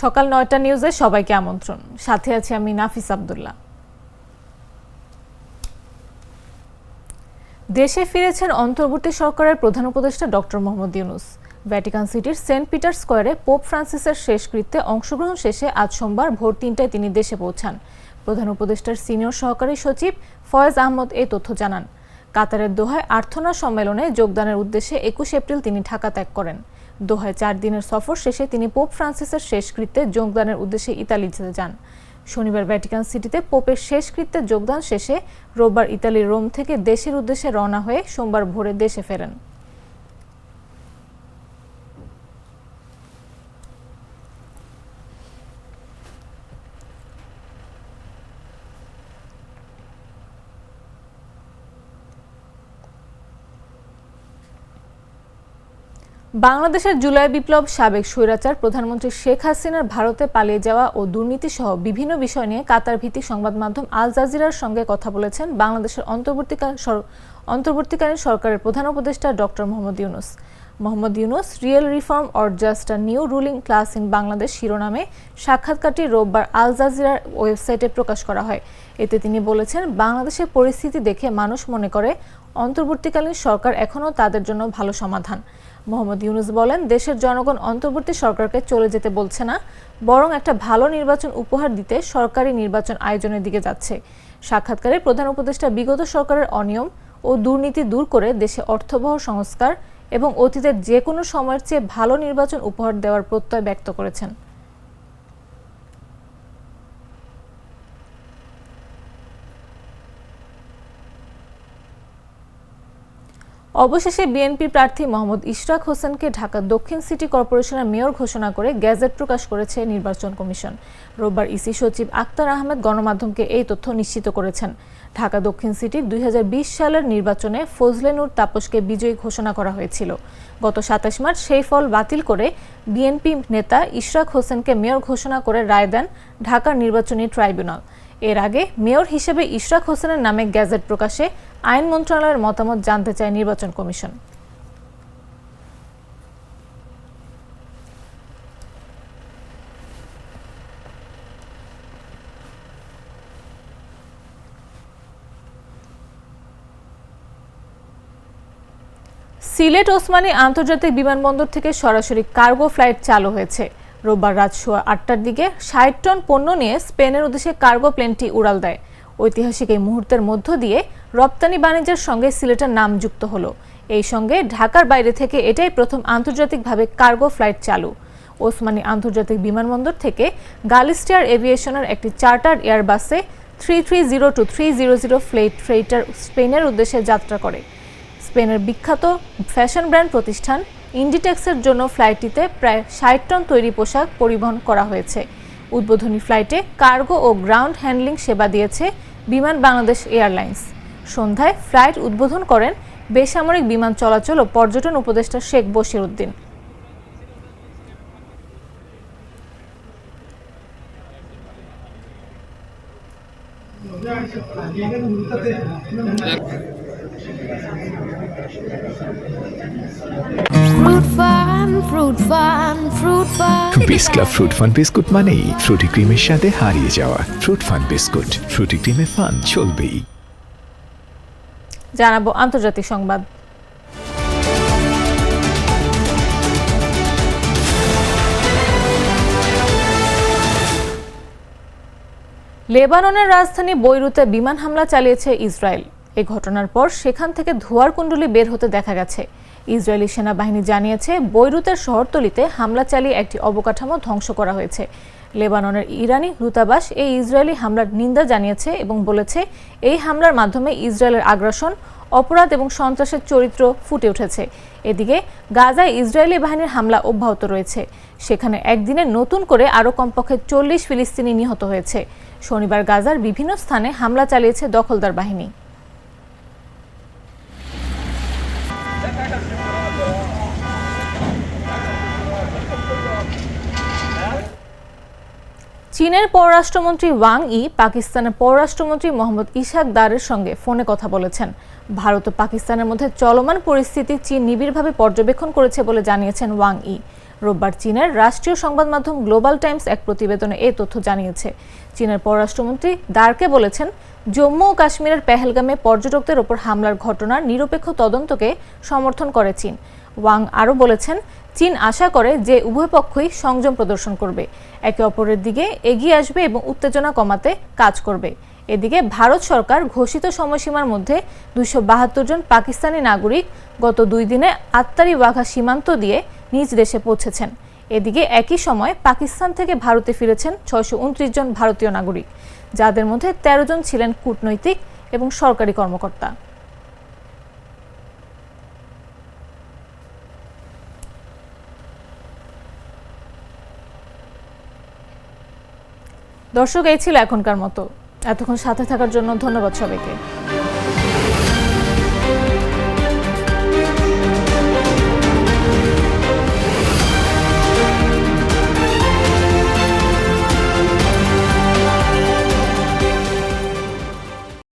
সকাল ৯টা নিউজে সবাইকে আমন্ত্রণ। সাথে আছি আমি নাফিস আব্দুল্লাহ। দেশে ফিরেছেন অন্তর্বর্তী সরকারের প্রধান উপদেষ্টা ডক্টর মোহাম্মদ ইউনূস। ভ্যাটিকান সিটির সেন্ট পিটার স্কয়ারে পোপ ফ্রান্সিসের শেষকৃত্যে অংশগ্রহণ শেষে আজ সোমবার ভোর ৩টায় তিনি দেশে পৌঁছান। প্রধান উপদেষ্টার সিনিয়র সহকারী সচিব ফয়েজ আহমদ এই তথ্য জানান। কাতারের দোহায় আর্থনা সম্মেলনে যোগদানের উদ্দেশ্যে ২১ এপ্রিল তিনি ঢাকা ত্যাগ করেন। দোহায় ৪ দিনের সফর শেষে তিনি পোপ ফ্রান্সিসের শেষকৃত্যে যোগদানের উদ্দেশ্যে ইতালিতে যান। শনিবার ভ্যাটিকান সিটিতে পোপের শেষকৃত্যে যোগদান শেষে রোববার ইতালির রোম থেকে দেশের উদ্দেশ্যে রওনা হয়ে সোমবার ভোরে দেশে ফেরেন। বাংলাদেশের জুলাই বিপ্লব, সাবেক স্বৈরাচার প্রধানমন্ত্রী শেখ হাসিনার ভারতে পালিয়ে যাওয়া ও দুর্নীতি সহ বিভিন্ন বিষয় নিয়ে কাতার ভিত্তিক সংবাদ মাধ্যম আল জাজিরার সঙ্গে কথা বলেছেন বাংলাদেশের অন্তর্বর্তীকালীন সরকারের প্রধান উপদেষ্টা doctor Mohammad Yunus. Mohammad Yunus real reform or just a new ruling class in Bangladesh শিরোনামে সাক্ষাৎকারটি রোববার আল জাজিরার ওয়েবসাইটে প্রকাশ করা হয়। এতে তিনি বলেছেন, বাংলাদেশের পরিস্থিতি দেখে মানুষ মনে করে অন্তর্বর্তীকালীন সরকার এখনও তাদের জন্য ভালো সমাধান। মোহাম্মদ ইউনূস বলেন, দেশের জনগণ অন্তর্বর্তী সরকারকে চলে যেতে বলছে না, বরং একটা ভালো নির্বাচন উপহার দিতে সরকারি নির্বাচন আয়োজনের দিকে যাচ্ছে। সাক্ষাৎকারে প্রধান উপদেষ্টা বিগত সরকারের অনিয়ম ও দুর্নীতি দূর করে দেশে অর্থবহ সংস্কার এবং অতীতের যে কোনো সময়ের চেয়ে ভালো নির্বাচন উপহার দেওয়ার প্রত্যয় ব্যক্ত করেছেন। অবশেষে বিএনপি প্রার্থী মোহাম্মদ ইশরাক হোসেনকে ঢাকা দক্ষিণ সিটি কর্পোরেশনের মেয়র ঘোষণা করে গেজেট প্রকাশ করেছে নির্বাচন কমিশন। রোববার ইসি সচিব আক্তার আহমেদ গণমাধ্যমকে এই তথ্য নিশ্চিত করেছেন। ঢাকা দক্ষিণ সিটির ২০২০ সালের নির্বাচনে ফজলে নূর তাপসকে বিজয়ী ঘোষণা করা হয়েছিল। গত ২৭ মার্চ সেই ফল বাতিল করে বিএনপি নেতা ইশরাক হোসেনকে মেয়র ঘোষণা করে রায় দেন ঢাকার নির্বাচনী ট্রাইব্যুনাল। এর আগে মেয়র হিসেবে ইশরাক হোসেনের নামে গেজেট প্রকাশে আইন মন্ত্রণালয়ের মতামত জানতে চায় নির্বাচন কমিশন। সিলেট ওসমানী আন্তর্জাতিক বিমানবন্দর থেকে সরাসরি কার্গো ফ্লাইট চালু হয়েছে। রোববার রাত সোয়া ৮টার দিকে ৬০ টন পণ্য নিয়ে স্পেনের উদ্দেশ্যে কার্গো প্লেনটি উড়াল দেয়। ঐতিহাসিক এই মুহূর্তের মধ্য দিয়ে রপ্তানি বাণিজ্যের সঙ্গে সিলেটের নাম যুক্ত হলো। এই সঙ্গে ঢাকার বাইরে থেকে এটাই প্রথম আন্তর্জাতিকভাবে কার্গো ফ্লাইট চালু। ওসমানী আন্তর্জাতিক বিমানবন্দর থেকে গালিস্টিয়ার এভিয়েশনের একটি চার্টার্ড এয়ারবাসে 330 to 300 ফ্রেইটার স্পেনের উদ্দেশ্যে যাত্রা করে। স্পেনের বিখ্যাত ফ্যাশন ব্র্যান্ড প্রতিষ্ঠান ইন্ডিটেক্সের জন্য ফ্লাইটটিতে প্রায় ৬০ টন তৈরি পোশাক পরিবহন করা হয়েছে। উদ্বোধনী ফ্লাইটে কার্গো ও গ্রাউন্ড হ্যান্ডলিং সেবা দিয়েছে বিমান বাংলাদেশ এয়ারলাইন্স। সন্ধ্যায় ফ্লাইট উদ্বোধন করেন বেসামরিক বিমান চলাচল ও পর্যটন উপদেষ্টা শেখ বশির উদ্দিন। বিস ক্লাব ফ্রুট ফান বিস্কুট মানেই ফ্রুটি ক্রিমের সাথে হারিয়ে যাওয়া। ফ্রুট ফান বিস্কুট, ফ্রুটি ক্রিমের ফান চলবেই। জানাবো আন্তর্জাতিক সংবাদ। লেবাননের রাজধানী বৈরুতে বিমান হামলা চালিয়েছে ইসরায়েল। এই ঘটনার পর সেখান থেকে ধোঁয়ার কুণ্ডলী বের হতে দেখা গেছে। ইসরায়েলি সেনাবাহিনী জানিয়েছে, বৈরুতের শহরতলিতে হামলা চালিয়ে একটি অবকাঠামো ধ্বংস করা হয়েছে। লেবাননের ইরানি দূতাবাস এই ইসরায়েলি হামলার নিন্দা জানিয়েছে এবং বলেছে, এই হামলার মাধ্যমে ইসরায়েলের আগ্রাসন, অপরাধ এবং সন্ত্রাসের চরিত্র ফুটে উঠেছে। এদিকে গাজায় ইসরায়েলি বাহিনীর হামলা অব্যাহত রয়েছে। সেখানে একদিনে নতুন করে আরও কমপক্ষে ৪০ ফিলিস্তিনি নিহত হয়েছে। শনিবার গাজার বিভিন্ন স্থানে হামলা চালিয়েছে দখলদার বাহিনী। চীনের পররাষ্ট্রমন্ত্রী ওয়াং ই পাকিস্তানের পররাষ্ট্রমন্ত্রী মোহাম্মদ ইশাক দারের সঙ্গে ফোনে কথা বলেছেন। ভারত ও পাকিস্তানের মধ্যে চলমান পরিস্থিতি চীন নিবিড়ভাবে পর্যবেক্ষণ করেছে বলে জানিয়েছেন ওয়াং ই। রোববার চীনের রাষ্ট্রীয় সংবাদ মাধ্যম গ্লোবাল টাইমস এক প্রতিবেদনে এই তথ্য জানিয়েছে। চীনের পররাষ্ট্রমন্ত্রী দার্কে বলেছেন, জম্মু ও কাশ্মীরের পেহেলগামে পর্যটকদের ওপর হামলার ঘটনার নিরপেক্ষ তদন্তকে সমর্থন করে চীন। ওয়াং আরও বলেছেন, চীন আশা করে যে উভয় পক্ষই সংযম প্রদর্শন করবে, একে অপরের দিকে এগিয়ে আসবে এবং উত্তেজনা কমাতে কাজ করবে। এদিকে ভারত সরকার ঘোষিত সময়সীমার মধ্যে 272 জন পাকিস্তানি নাগরিক গত 2 দিনে আত্তারি ওয়াঘা সীমান্ত দিয়ে নিজ দেশে পৌঁছেছেন। এদিকে একই সময় পাকিস্তান থেকে ভারতে ফিরেছেন 629 জন ভারতীয় নাগরিক, যাদের মধ্যে 13 জন ছিলেন কূটনৈতিক এবং সরকারি কর্মকর্তা। দর্শক, এই ছিল এখনকার মতো। এতক্ষণ সাথে থাকার জন্য ধন্যবাদ সবাইকে।